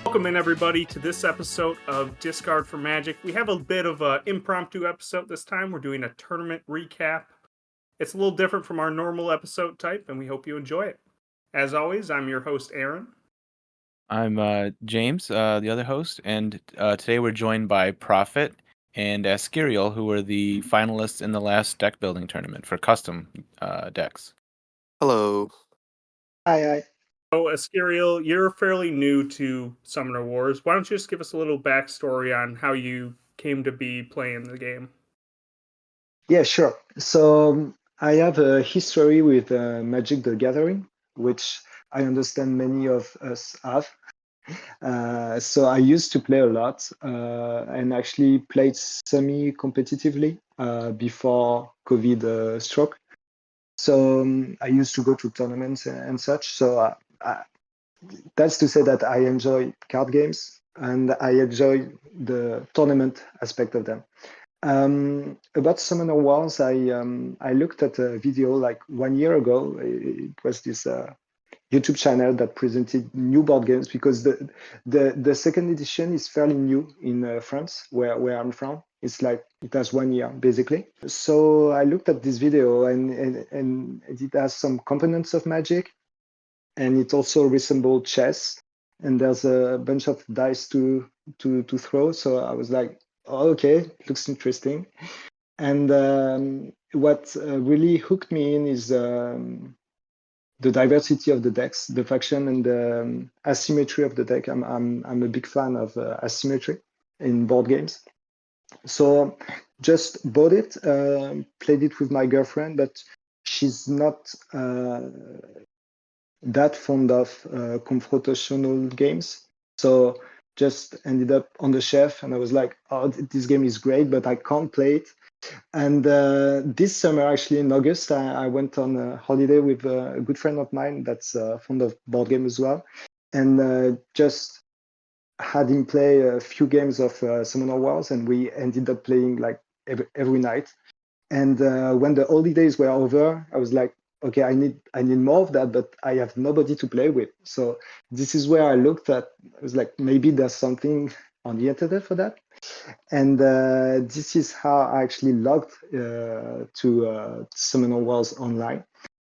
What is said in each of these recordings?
Welcome in, everybody, to this episode of Discard for Magic. We have a bit of an impromptu episode this time. We're doing a tournament recap. It's a little different from our normal episode type, and we hope you enjoy it. As always, I'm your host, Aaron. I'm James, the other host, and today we're joined by Profit and Askyriel, who were the finalists in the last deck building tournament for custom decks. Hello. Hi. So, Askyriel, you're fairly new to Summoner Wars. Why don't you just give us a little backstory on how you came to be playing the game? Yeah, sure. So I have a history with Magic the Gathering, which I understand many of us have. So I used to play a lot and actually played semi-competitively before COVID struck. So I used to go to tournaments and such. So that's to say that I enjoy card games and I enjoy the tournament aspect of them. About Summoner Wars, I looked at a video like 1 year ago. It was this YouTube channel that presented new board games because the second edition is fairly new in France, where I'm from. It's like it has 1 year basically. So I looked at this video and it has some components of Magic, and it also resembled chess. And there's a bunch of dice to throw. So I was like, oh, okay, looks interesting. And what really hooked me in is the diversity of the decks, the faction, and the asymmetry of the deck. I'm a big fan of asymmetry in board games. So just bought it, played it with my girlfriend, but she's not that fond of confrontational games. So just ended up on the shelf, and I was like, oh, this game is great, but I can't play it. And this summer, actually in August, I went on a holiday with a good friend of mine that's fond of board game as well, and just had him play a few games of Summoner Wars, and we ended up playing like every night. And when the holidays were over, I was like, okay, I need more of that, but I have nobody to play with. So this is where I looked at. I was like, maybe there's something on the internet for that. And this is how I actually logged to Summoner Wars online.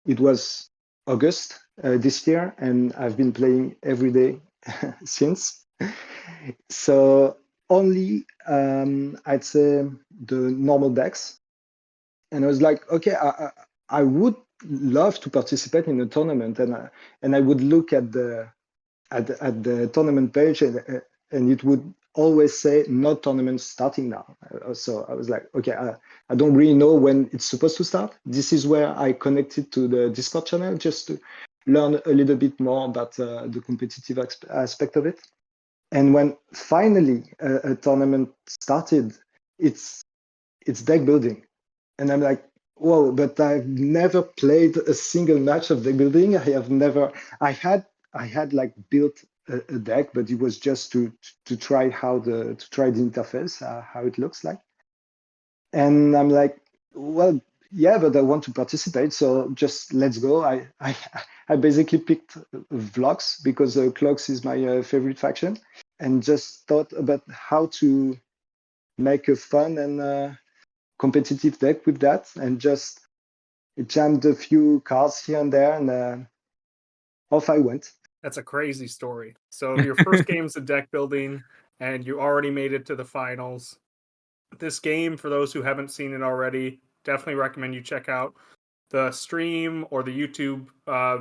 It was August this year, and I've been playing every day since. So only I'd say the normal decks. And I was like, okay, I would love to participate in a tournament, and I would look at the tournament page, and it would always say no tournament starting now. So I was like, okay, I don't really know when it's supposed to start. This is where I connected to the Discord channel just to learn a little bit more about the competitive aspect of it. And when finally a tournament started, it's deck building. And I'm like, whoa, but I've never played a single match of deck building. I had like built a deck, but it was just to try the interface, how it looks like. And I'm like, well, yeah, but I want to participate, so just let's go. I basically picked Vlogs because Cloaks is my favorite faction, and just thought about how to make a fun and competitive deck with that, and just jammed a few cards here and there, and off I went. That's a crazy story. So your first game's a deck building, and you already made it to the finals. This game, for those who haven't seen it already, definitely recommend you check out the stream or the YouTube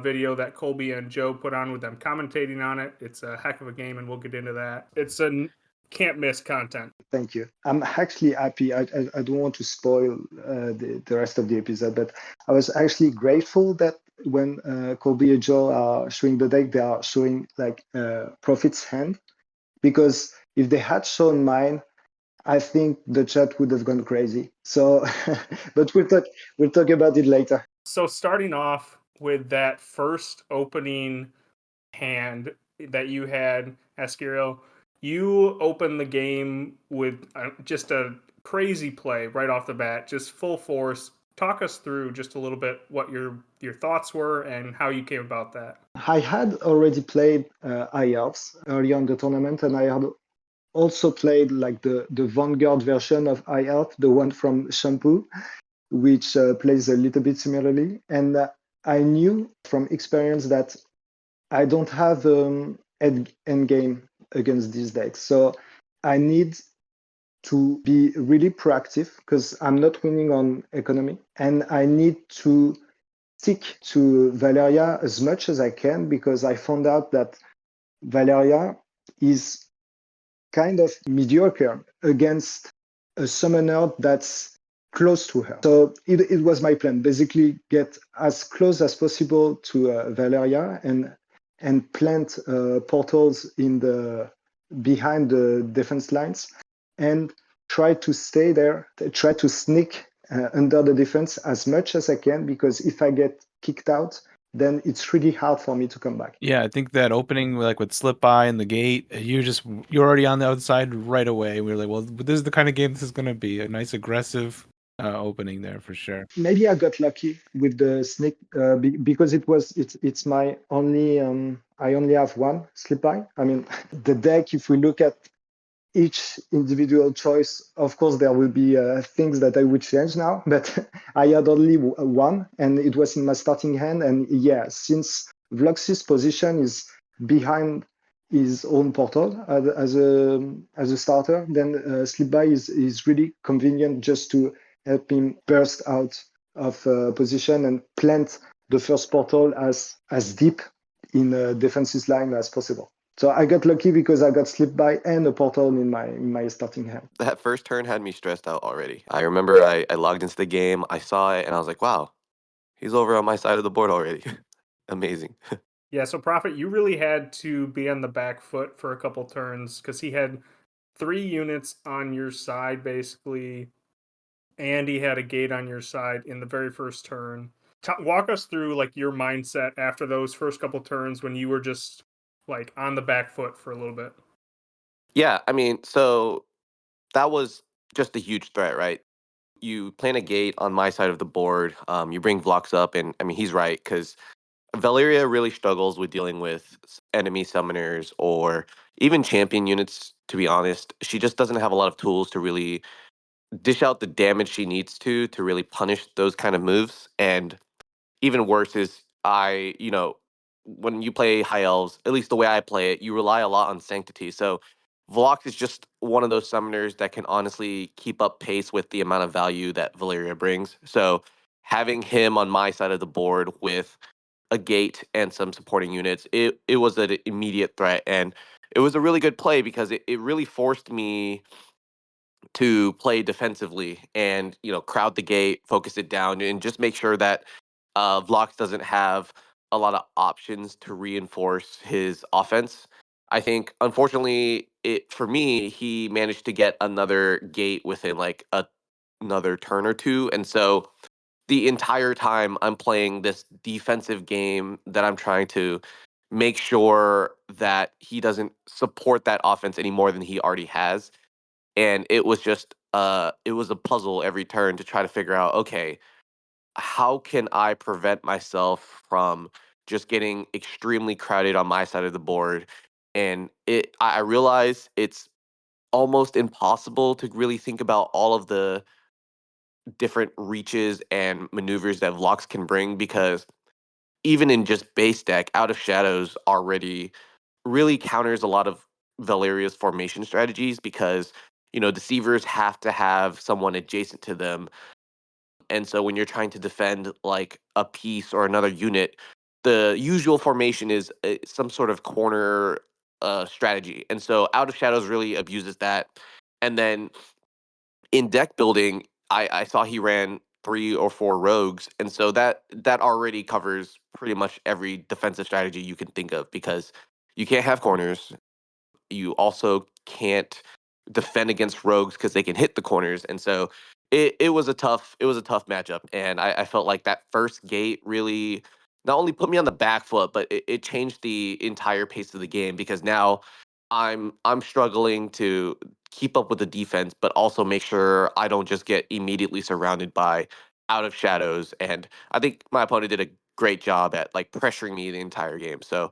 video that Colby and Joe put on with them commentating on it. It's a heck of a game, and we'll get into that. It's a can't miss content. Thank you. I'm actually happy. I don't want to spoil the rest of the episode, but I was actually grateful that when Colby and Joe are showing the deck, they are showing like Profit's hand, because if they had shown mine, I think the chat would have gone crazy. So, but we'll talk about it later. So starting off with that first opening hand that you had, Askyriel, you opened the game with just a crazy play right off the bat, just full force, talk us through just a little bit what your thoughts were and how you came about that. I had already played High Elves earlier in the tournament, and I had also played like the Vanguard version of High Elf, the one from Shampoo, which plays a little bit similarly. And I knew from experience that I don't have end game against these decks. So I need to be really proactive because I'm not winning on economy. And I need to stick to Valeria as much as I can because I found out that Valeria is kind of mediocre against a summoner that's close to her. So it was my plan, basically get as close as possible to Valeria and plant portals in the behind the defense lines and try to stay there, try to sneak under the defense as much as I can, because if I get kicked out, then it's really hard for me to come back. Yeah, I think that opening like with slip by in the gate, you're already on the outside right away. We were like, well, this is the kind of game this is going to be. A nice aggressive opening there for sure. Maybe I got lucky with the sneak because it's my only I only have one slip by. I mean, the deck, if we look at each individual choice, of course there will be things that I would change now, but I had only one, and it was in my starting hand. And yeah, since Vlox's position is behind his own portal as a starter, then slip by is really convenient just to help him burst out of position and plant the first portal as deep in a defensive line as possible. So I got lucky because I got slipped by and a portal in my starting hand. That first turn had me stressed out already. I remember I logged into the game, I saw it, and I was like, wow, he's over on my side of the board already. Amazing. Yeah, so Prophet, you really had to be on the back foot for a couple turns because he had 3 units on your side basically, and he had a gate on your side in the very first turn. Walk us through like your mindset after those first couple turns when you were just like on the back foot for a little bit. Yeah, I mean, so that was just a huge threat, right? You plant a gate on my side of the board, you bring Vlox up, and I mean, he's right, because Valeria really struggles with dealing with enemy summoners or even champion units, to be honest. She just doesn't have a lot of tools to really dish out the damage she needs to really punish those kind of moves. And even worse is when you play High Elves, at least the way I play it, you rely a lot on Sanctity. So Vlox is just one of those summoners that can honestly keep up pace with the amount of value that Valeria brings. So having him on my side of the board with a gate and some supporting units, it was an immediate threat. And it was a really good play because it really forced me to play defensively and crowd the gate, focus it down, and just make sure that Vlox doesn't have a lot of options to reinforce his offense. I think, unfortunately, it for me, he managed to get another gate within like another turn or two, and so the entire time I'm playing this defensive game that I'm trying to make sure that he doesn't support that offense any more than he already has. And it was just it was a puzzle every turn to try to figure out, okay, how can I prevent myself from just getting extremely crowded on my side of the board? And I realize it's almost impossible to really think about all of the different reaches and maneuvers that Vlox can bring, because even in just base deck, Out of Shadows already really counters a lot of Valeria's formation strategies, because deceivers have to have someone adjacent to them. And so when you're trying to defend like a piece or another unit, the usual formation is some sort of corner strategy. And so Out of Shadows really abuses that. And then in deck building, I saw he ran 3 or 4 rogues, and so that already covers pretty much every defensive strategy you can think of, because you can't have corners. You also can't defend against rogues because they can hit the corners, and so it was a tough matchup. And I felt like that first gate really not only put me on the back foot, but it changed the entire pace of the game, because now I'm struggling to keep up with the defense, but also make sure I don't just get immediately surrounded by out of shadows, and I think my opponent did a great job at like pressuring me the entire game. So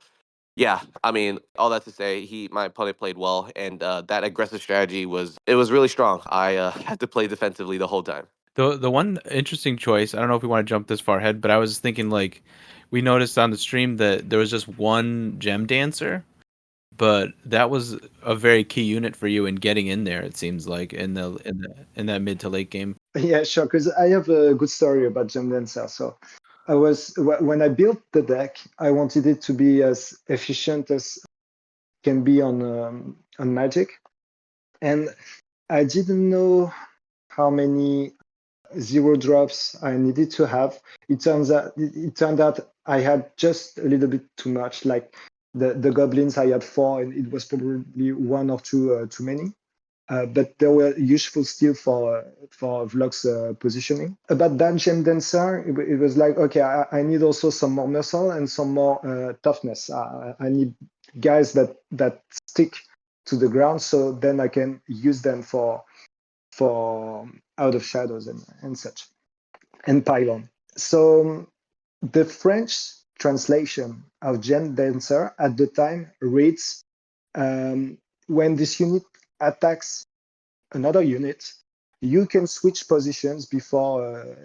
yeah, I mean, all that to say, my opponent played well, and that aggressive strategy was really strong. I had to play defensively the whole time. The one interesting choice, I don't know if we want to jump this far ahead, but I was thinking like we noticed on the stream that there was just one gem dancer, but that was a very key unit for you in getting in there, it seems like in that mid to late game. Yeah, sure. Because I have a good story about Gem Dancer. So when I built the deck, I wanted it to be as efficient as can be on Magic, and I didn't know how many zero drops I needed to have. It turned out I had just a little bit too much. Like the goblins, I had 4, and it was probably 1 or 2 too many. But they were useful still for Vlog's positioning. About that Gem Dancer, it was like, okay, I need also some more muscle and some more toughness. I need guys that stick to the ground, so then I can use them for out of shadows and such, and pylon. So the French translation of Gem Dancer at the time reads, when this unit attacks another unit, you can switch positions before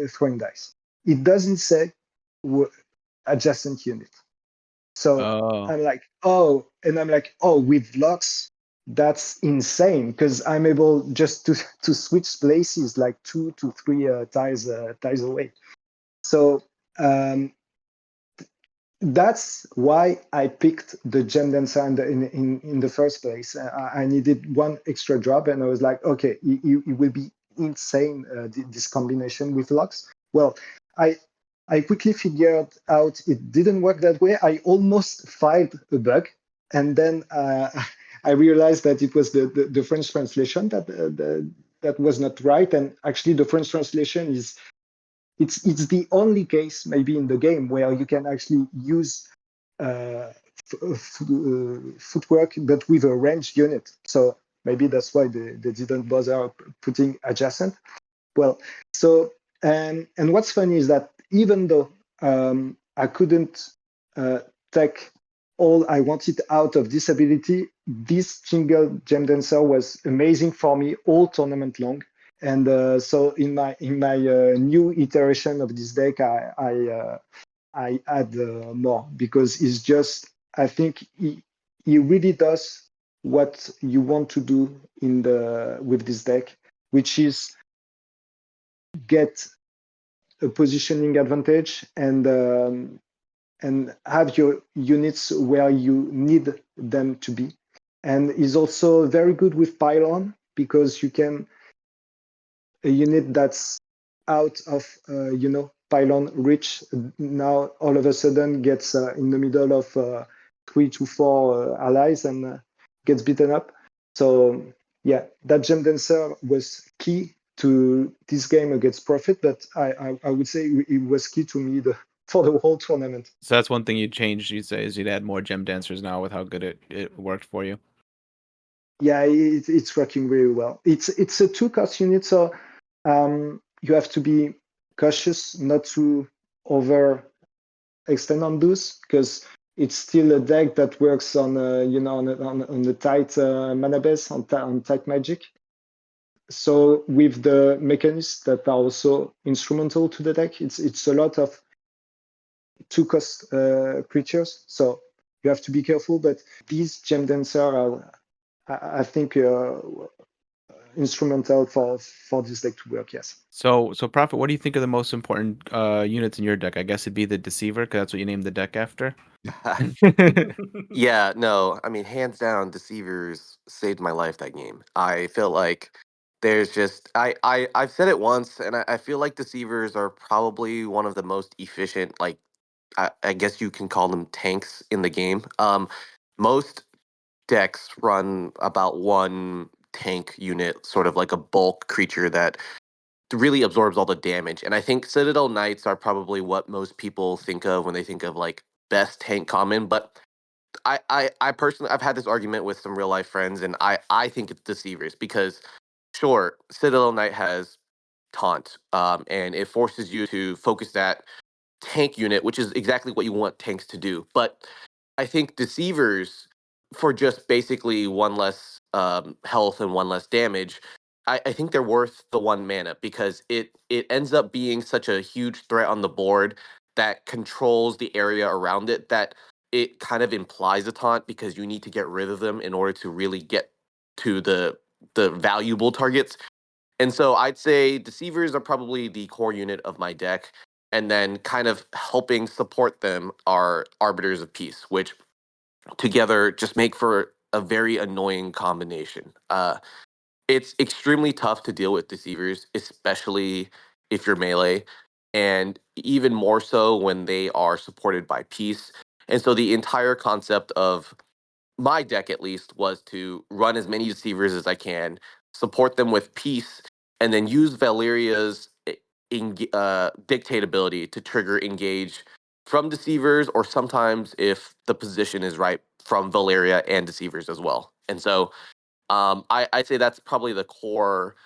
throwing dice. It doesn't say adjacent unit. So Oh. I'm like, oh, with locks, that's insane because I'm able just to switch places like 2 to 3 tiles away. So that's why I picked the Gem Dancer in the first place. I needed one extra drop, and I was like, okay, it will be insane, this combination with locks. Well, I quickly figured out it didn't work that way. I almost filed a bug, and then I realized that it was the French translation that was not right. And actually, the French translation is it's the only case maybe in the game where you can actually use footwork, but with a ranged unit. So maybe that's why they didn't bother putting adjacent. Well, so and what's funny is that even though I couldn't take all I wanted out of this ability, this single Gem Dancer was amazing for me all tournament long. And so in my new iteration of this deck, I add more because it's just, I think he really does what you want to do with this deck, which is get a positioning advantage and have your units where you need them to be. And is also very good with pylon because you can a unit that's out of pylon reach now all of a sudden gets in the middle of 3 to 4 allies and gets beaten up. So yeah, that Gem Dancer was key to this game against Profit, but I would say it was key to me for the whole tournament. So that's one thing you'd change, you'd say, is you'd add more gem dancers now with how good it worked for you. Yeah, it's working really well. It's a 2-cost unit, so you have to be cautious not to over extend on those because it's still a deck that works on on the tight mana base on tight magic. So with the mechanisms that are also instrumental to the deck, it's a lot of 2-cost creatures. So you have to be careful. But these Gem Dancer are, I think, instrumental for this deck to work. Yes. So Prophet, what do you think are the most important units in your deck? I guess it'd be the Deceiver, because that's what you named the deck after. Yeah, no, I mean, hands down, Deceivers saved my life that game. I feel like there's just I've said it once, and I feel like Deceivers are probably one of the most efficient, like I guess you can call them tanks in the game. Most decks run about one tank unit, sort of like a bulk creature that really absorbs all the damage. And I think Citadel Knights are probably what most people think of when they think of like best tank common. But I personally, I've had this argument with some real life friends, and I think it's Deceivers because sure, Citadel Knight has taunt, and it forces you to focus that tank unit, which is exactly what you want tanks to do. But I think deceivers, for just basically one less health and one less damage, I think they're worth the 1 mana because it ends up being such a huge threat on the board that controls the area around it, that it kind of implies a taunt because you need to get rid of them in order to really get to the valuable targets. And so I'd say deceivers are probably the core unit of my deck. And then kind of helping support them are arbiters of peace, which together just make for a very annoying combination. It's extremely tough to deal with deceivers, especially if you're melee, and even more so when they are supported by peace. And so the entire concept of my deck, at least, was to run as many deceivers as I can, support them with peace, and then use Valeria's dictate ability to trigger engage from deceivers, or sometimes, if the position is right, from Valeria and deceivers as well. And so I'd say that's probably the core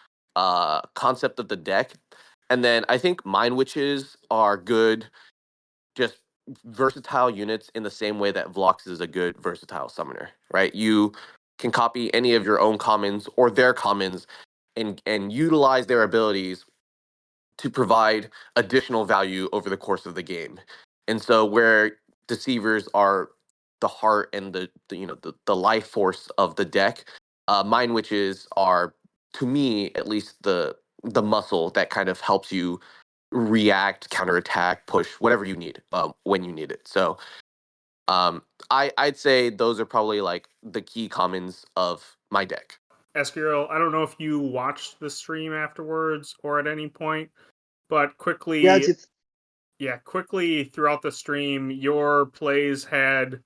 concept of the deck. And then I think Mind Witches are good, just versatile units in the same way that Vlox is a good versatile summoner, right? You can copy any of your own commons or their commons and utilize their abilities to provide additional value over the course of the game. And so where deceivers are the heart and the life force of the deck, Mind Witches are, to me at least, the muscle that kind of helps you react, counterattack, push, whatever you need when you need it. So I'd say those are probably like the key commons of my deck. Askyriel, I don't know if you watched the stream afterwards or at any point, but Yeah, quickly throughout the stream, your plays had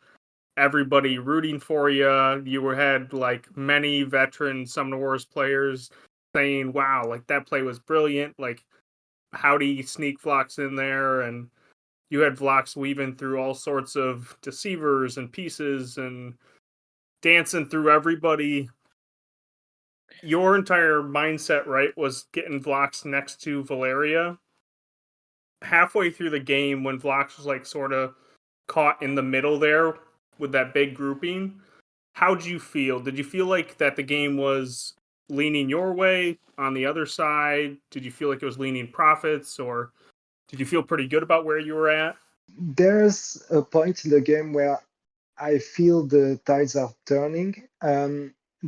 everybody rooting for you. You had like many veteran Summoner Wars players saying, "Wow, like that play was brilliant. Like, how do you sneak Vlox in there?" And you had Vlox weaving through all sorts of deceivers and pieces and dancing through everybody. Your entire mindset, right, was getting Vlox next to Valeria. Halfway through the game, when Vlox was like sort of caught in the middle there with that big grouping, how'd you feel? Did you feel like that the game was leaning your way on the other side? Did you feel like it was leaning Profits, or did you feel pretty good about where you were at? there's a point in the game where I feel the tides are turning.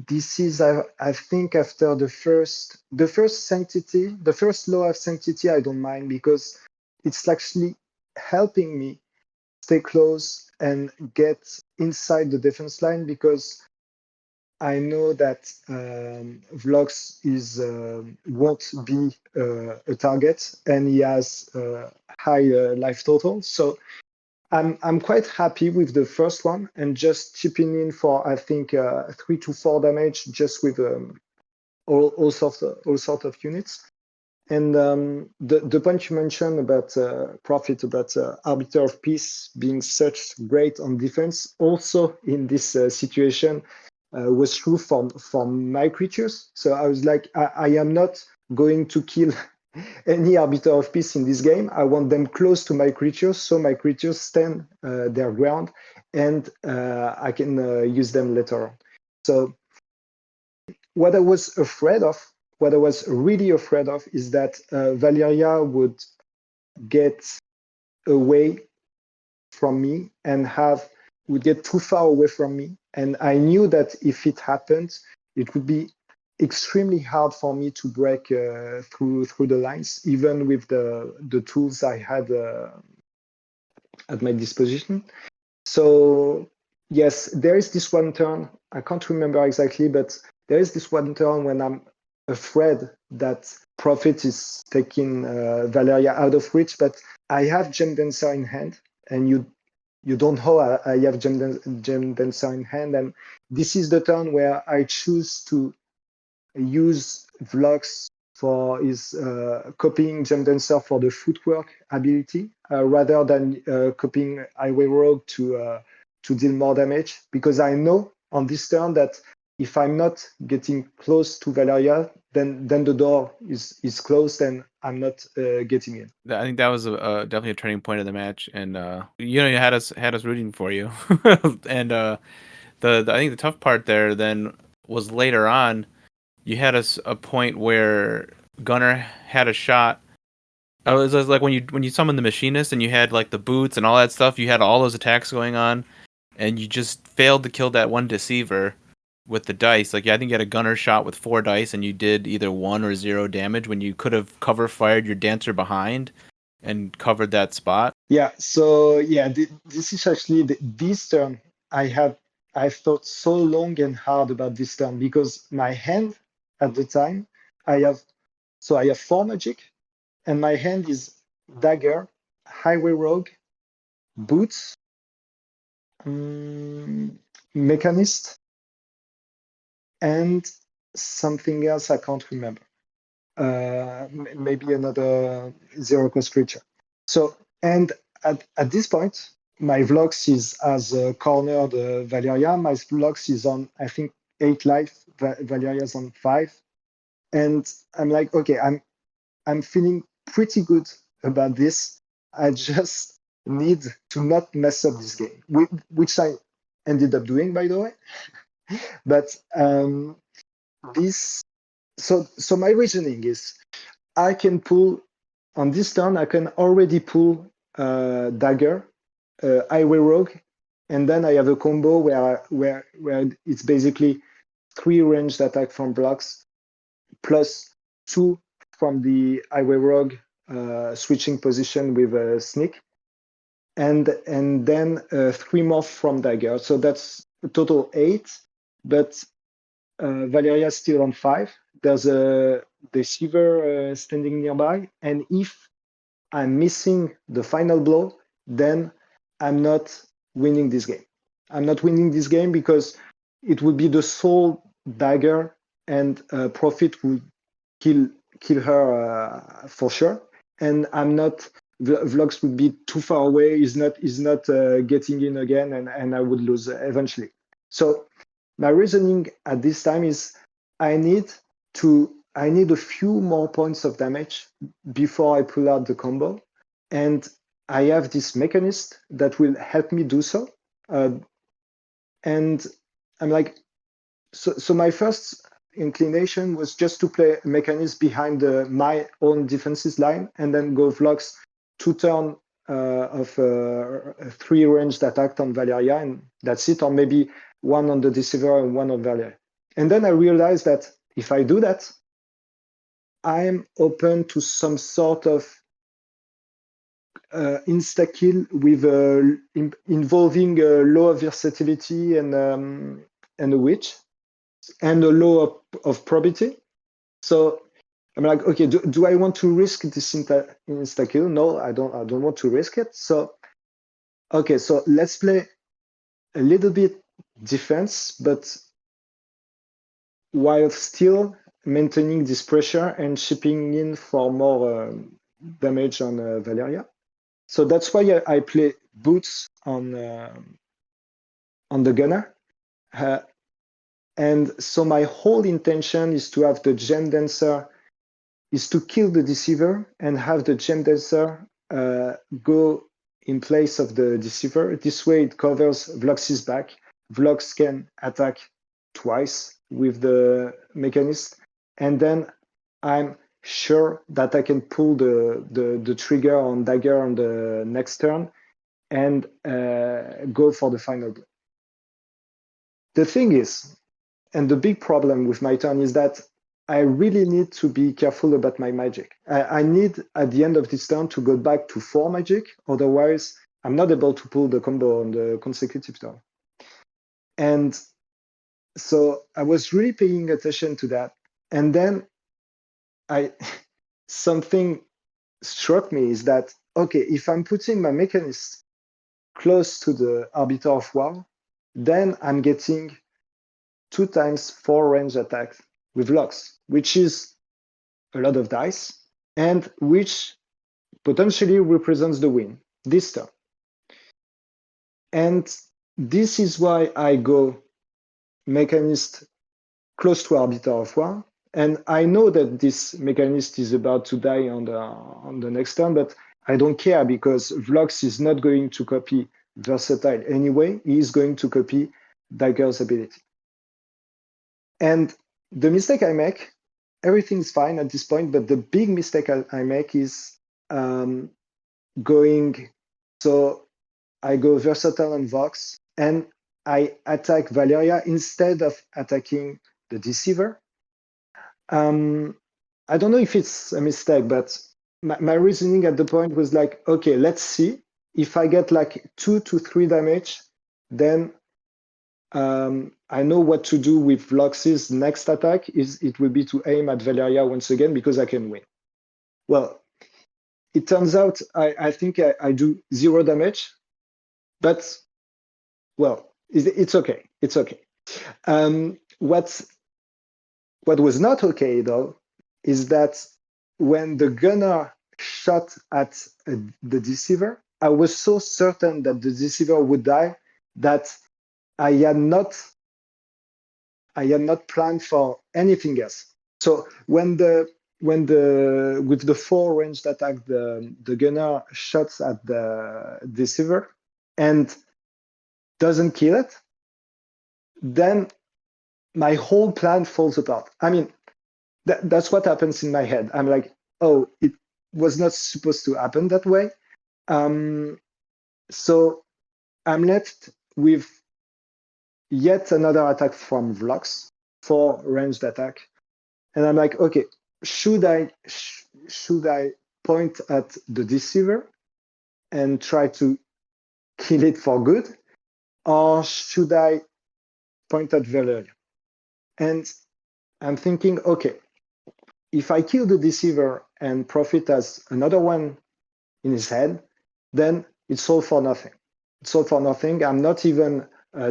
This is, I think, after the first sanctity, the first law of sanctity, I don't mind because it's actually helping me stay close and get inside the defense line, because I know that Vlox won't be a target, and he has high life total. So I'm quite happy with the first one, and just chipping in for, I think, 3 to 4 damage just with all sorts of units. And the point you mentioned about Profit, about Arbiter of Peace being such great on defense, also in this situation, was true for my creatures. So I was like, I am not going to kill any Arbiter of Peace in this game. I want them close to my creatures, so my creatures stand their ground, and I can use them later on. So what I was afraid of, what I was really afraid of, is that Valeria would get away from me and would get too far away from me. And I knew that if it happened, it would be extremely hard for me to break through the lines, even with the tools I had at my disposition. So yes, there is this one turn. I can't remember exactly, but there is this one turn when I'm afraid that Prophet is taking Valeria out of reach, but I have Gem Dancer in hand, and you don't know I have Gem Dancer in hand, and this is the turn where I choose to use Vlox for his copying Gem Dancer for the footwork ability, rather than copying Highway Rogue to deal more damage, because I know on this turn that if I'm not getting close to Valeria, then the door is closed and I'm not getting in. I think that was definitely a turning point of the match, and you had us rooting for you, and the I think the tough part there then was later on. You had a point where Gunnar had a shot. It was like when you summoned the machinist and you had like the boots and all that stuff. You had all those attacks going on, and you just failed to kill that one deceiver with the dice. Like, I think you had a Gunner shot with 4 dice, and you did either 1 or 0 damage when you could have cover fired your dancer behind and covered that spot. Yeah. So yeah, this is actually this turn. I've thought so long and hard about this turn because my hand at the time I have 4 magic, and my hand is dagger, highway rogue, boots, mechanist, and something else I can't remember. Maybe another 0-cost creature. So, and at this point, my Vlox is as cornered Valeria. My Vlox is on, I think, 8 life. Valeria's on 5. And I'm like, okay, I'm feeling pretty good about this. I just need to not mess up this game, which I ended up doing, by the way. But this, so my reasoning is, I can pull on this turn. I can already pull dagger, highway rogue, and then I have a combo where it's basically 3 ranged attack from blocks plus 2 from the highway rogue switching position with a sneak, and then 3 more from dagger. So that's a total 8. But Valeria's still on 5. There's a deceiver standing nearby, and if I'm missing the final blow, then I'm not winning this game. I'm not winning this game because it would be the sole dagger, and Profit would kill her for sure. And I'm not. Vlogs would be too far away. Is not getting in again, and I would lose eventually. So my reasoning at this time is I need a few more points of damage before I pull out the combo, and I have this mechanist that will help me do so. And I'm like, so my first inclination was just to play a mechanist behind my own defenses line, and then go Vlogs 2 turn of 3 ranged attack on Valeria, and that's it, or maybe 1 on the Deceiver and 1 on Valeria. And then I realized that if I do that, I'm open to some sort of insta kill with involving low versatility and a witch and a low of probability. So I'm like, okay, do I want to risk this insta kill? No, I don't want to risk it. So okay, so let's play a little bit defense, but while still maintaining this pressure and chipping in for more damage on Valeria. So that's why I play boots on the gunner. And so my whole intention is to have the gem dancer, is to kill the deceiver and have the gem dancer go in place of the deceiver. This way it covers Vlox's back. Vlox can attack twice with the mechanist, and then I'm sure that I can pull the trigger on dagger on the next turn and go for the final blow. The thing is, and the big problem with my turn is that I really need to be careful about my magic. I need, at the end of this turn, to go back to 4 magic. Otherwise, I'm not able to pull the combo on the consecutive turn. And so I was really paying attention to that. And then something struck me is that, okay, if I'm putting my mechanist close to the Arbiter of War, then I'm getting 2 times 4 range attacks with locks, which is a lot of dice, and which potentially represents the win this turn. And this is why I go mechanist close to Arbiter of War. And I know that this mechanist is about to die on the next turn, but I don't care because Vlox is not going to copy Versatile anyway. He is going to copy Dagger's ability. And the mistake I make, everything's fine at this point, but the big mistake I make is going. So I go Versatile on Vox, and I attack Valeria instead of attacking the Deceiver. I don't know if it's a mistake, but my reasoning at the point was like, okay, let's see. If I get like 2 to 3 damage, then I know what to do with Vlox's next attack. It will be to aim at Valeria once again because I can win. Well, it turns out I think I do 0 damage, but well, it's okay. It's okay. What was not okay though is that when the gunner shot at the Deceiver, I was so certain that the Deceiver would die that I had not planned for anything else. So when with the 4 ranged attack, the gunner shots at the Deceiver and doesn't kill it, then my whole plan falls apart. I mean, that's what happens in my head. I'm like, oh, it was not supposed to happen that way. So I'm left with yet another attack from Vlox, 4 ranged attack. And I'm like, okay, should I point at the Deceiver and try to kill it for good? Or should I point at Valeria? And I'm thinking, okay, if I kill the Deceiver and Profit has another one in his head, then it's all for nothing. It's all for nothing. I'm not even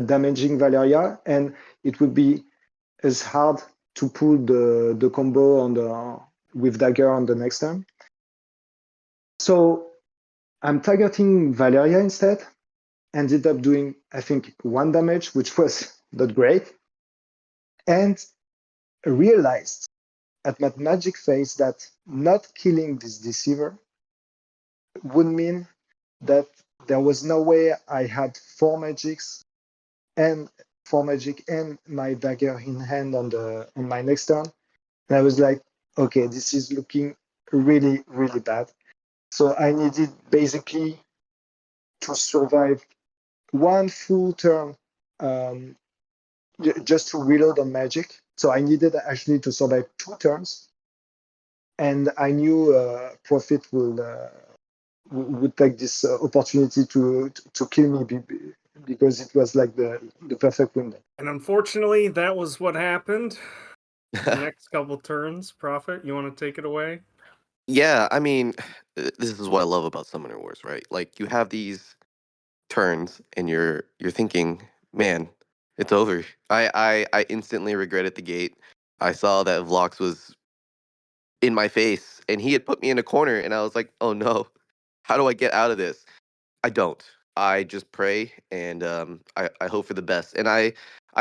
damaging Valeria, and it would be as hard to pull the combo on with Dagger on the next turn. So I'm targeting Valeria instead. Ended up doing, I think, 1 damage, which was not great, and realized at my magic phase that not killing this Deceiver would mean that there was no way I had 4 magic and my Dagger in hand on my next turn. And I was like, okay, this is looking really, really bad. So I needed basically to survive 1 full turn just to reload on magic. So I needed actually to survive 2 turns. And I knew Profit would take this opportunity to kill me because it was like the perfect window. And unfortunately, that was what happened. The next couple turns, Prophet, you want to take it away? Yeah, I mean, this is what I love about Summoner Wars, right? Like you have these turns and you're thinking, man, it's over. I instantly regretted the gate. I saw that Vlox was in my face and he had put me in a corner and I was like, oh no, how do I get out of this? I don't. I just pray and I hope for the best. And I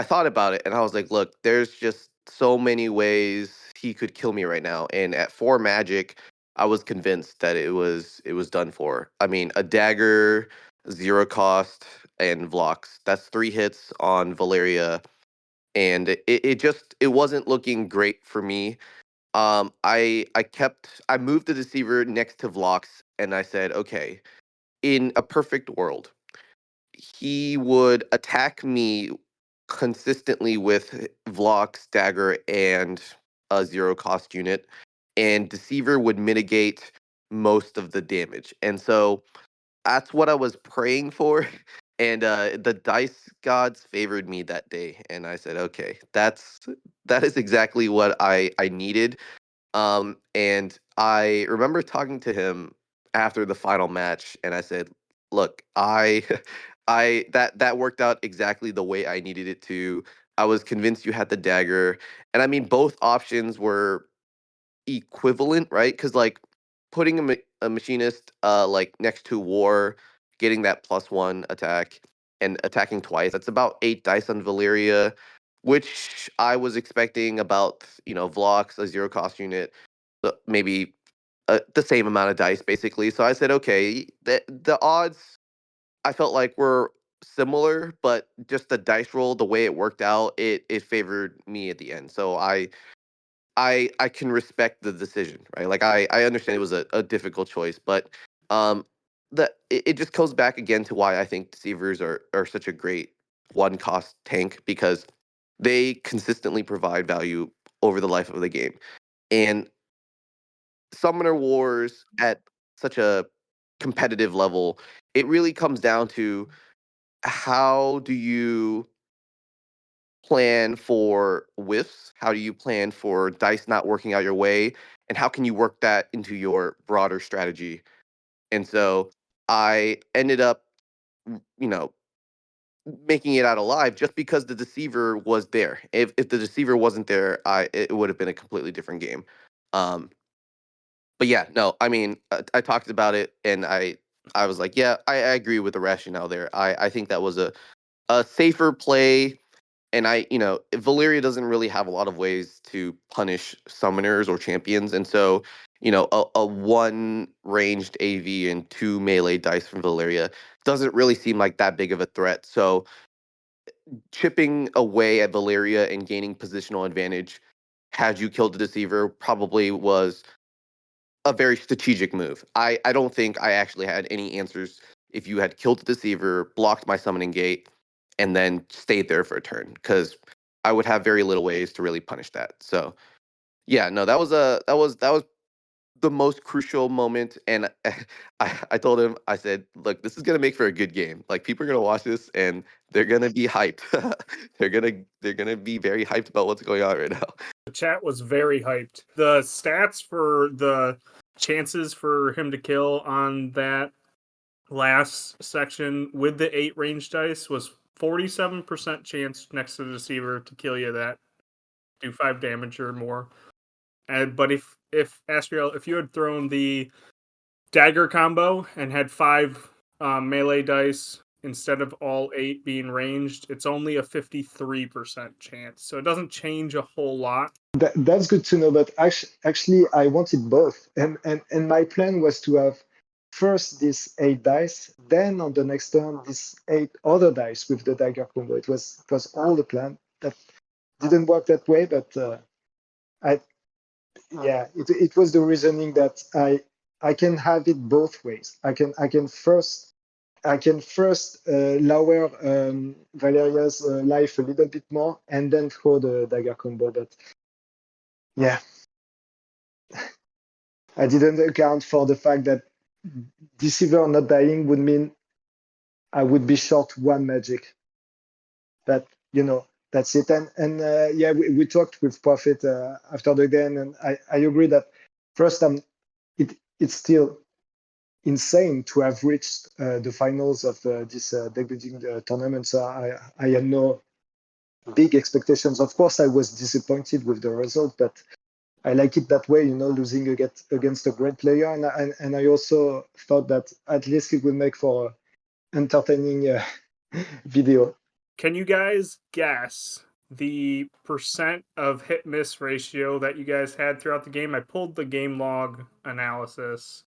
thought about it and I was like, look, there's just so many ways he could kill me right now. And at 4 magic, I was convinced that it was done for. I mean, a dagger, 0 cost, and Vlox. That's 3 hits on Valeria. And it wasn't looking great for me. I moved the deceiver next to Vlox and I said, okay, in a perfect world, he would attack me consistently with Vlox, Dagger, and a 0 cost unit, and Deceiver would mitigate most of the damage. And so that's what I was praying for. And the dice gods favored me that day, and I said, "Okay, that is exactly what I needed." And I remember talking to him after the final match, and I said, "Look, I that worked out exactly the way I needed it to. I was convinced you had the dagger, and I mean both options were equivalent, right? Because like putting a machinist like next to war, getting that +1 attack and attacking twice. That's about 8 dice on Valeria. which I was expecting about, Vlox, a zero cost unit, maybe the same amount of dice basically. So I said, okay, the odds I felt like were similar, but just the dice roll, the way it worked out, it favored me at the end. So I can respect the decision, right? Like I understand it was a difficult choice, but um it just goes back again to why I think deceivers are such a great one cost tank, because they consistently provide value over the life of the game. And Summoner Wars at such a competitive level, it really comes down to how do you plan for whiffs? How do you plan for dice not working out your way? And how can you work that into your broader strategy? And so I ended up, you know, making it out alive just because the deceiver was there. If the deceiver wasn't there, it would have been a completely different game. Um, but yeah, no, I mean, I talked about it, and I was like, yeah, I agree with the rationale there. I think that was a safer play. And Valyria doesn't really have a lot of ways to punish summoners or champions, and so a one ranged AV and two melee dice from Valyria doesn't really seem like that big of a threat. So chipping away at Valyria and gaining positional advantage had you killed the deceiver probably was a very strategic move. I don't think I actually had any answers if you had killed the deceiver, blocked my summoning gate, and then stayed there for a turn, because I would have very little ways to really punish that. So yeah, no, that was the most crucial moment. And I told him, I said, look, this is gonna make for a good game. Like, people are gonna watch this and they're gonna be hyped. they're gonna be very hyped about what's going on right now. The chat was very hyped. The stats for the chances for him to kill on that last section with the 8 range dice was 47% chance next to the deceiver to kill you that do 5 damage or more. But if Askyriel, if you had thrown the dagger combo and had 5 melee dice instead of all 8 being ranged, it's only a 53% chance. So it doesn't change a whole lot. That's good to know. But actually, I wanted both, and my plan was to have first this 8 dice, then on the next turn this 8 other dice with the dagger combo. It was all the plan. That didn't work that way, but I it was the reasoning that I can have it both ways. I can first lower Valeria's life a little bit more, and then throw the dagger combo. But yeah, I didn't account for the fact that Deceiver not dying would mean I would be short 1 magic. That that's it. And yeah, we talked with Profit after the game, and I agree that first it's still insane to have reached the finals of this deck building tournament. So I had no big expectations. Of course, I was disappointed with the result, but I like it that way, losing against a great player. And I also thought that at least it would make for an entertaining video. Can you guys guess the percent of hit miss ratio that you guys had throughout the game? I pulled the game log analysis,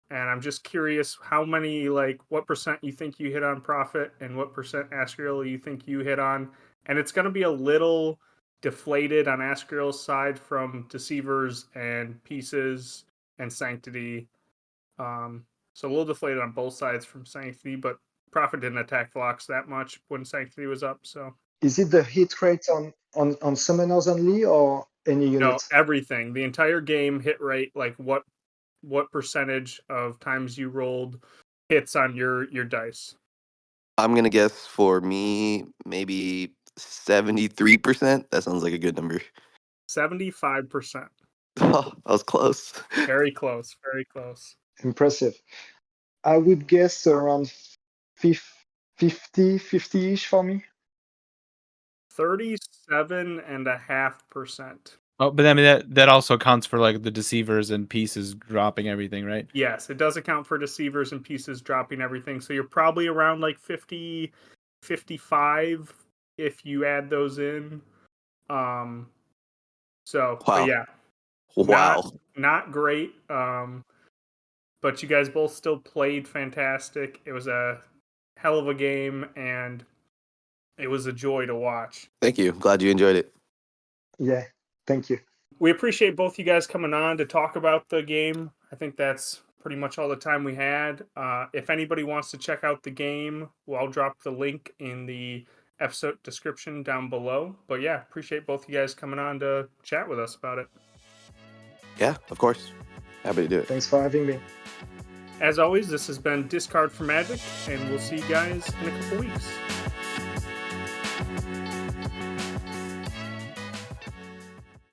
and I'm just curious how many, what percent you think you hit on Profit and what percent Askyriel you think you hit on. And it's going to be a little deflated on Askyriel's side from Deceivers and Pieces and Sanctity. So a little deflated on both sides from Sanctity, but Profit didn't attack Vlox that much when Sanctity was up. So Is it the hit rate on summoners only, or any no, units? everything, the entire game hit rate, like what percentage of times you rolled hits on your dice. I'm gonna guess for me maybe 73%. That sounds like a good number. 75%. Oh, I was close. Very close. Very close. Impressive. I would guess around 50-ish for me. 37.5%. Oh, but I mean that also accounts for like the deceivers and pieces dropping everything, right? Yes, it does account for Deceivers and Pieces dropping everything. So you're probably around like 50, 55 if you add those in. So, Wow. but yeah, Wow. not great. But you guys both still played fantastic. It was a hell of a game, and it was a joy to watch. Thank you. Glad you enjoyed it. Yeah, thank you. We appreciate both you guys coming on to talk about the game. I think that's pretty much all the time we had. If anybody wants to check out the game, I'll drop the link in the episode description down below. But yeah, appreciate both you guys coming on to chat with us about it. Yeah, of course. Happy to do it. Thanks for having me. As always, this has been Discard for Magic, and we'll see you guys in a couple weeks.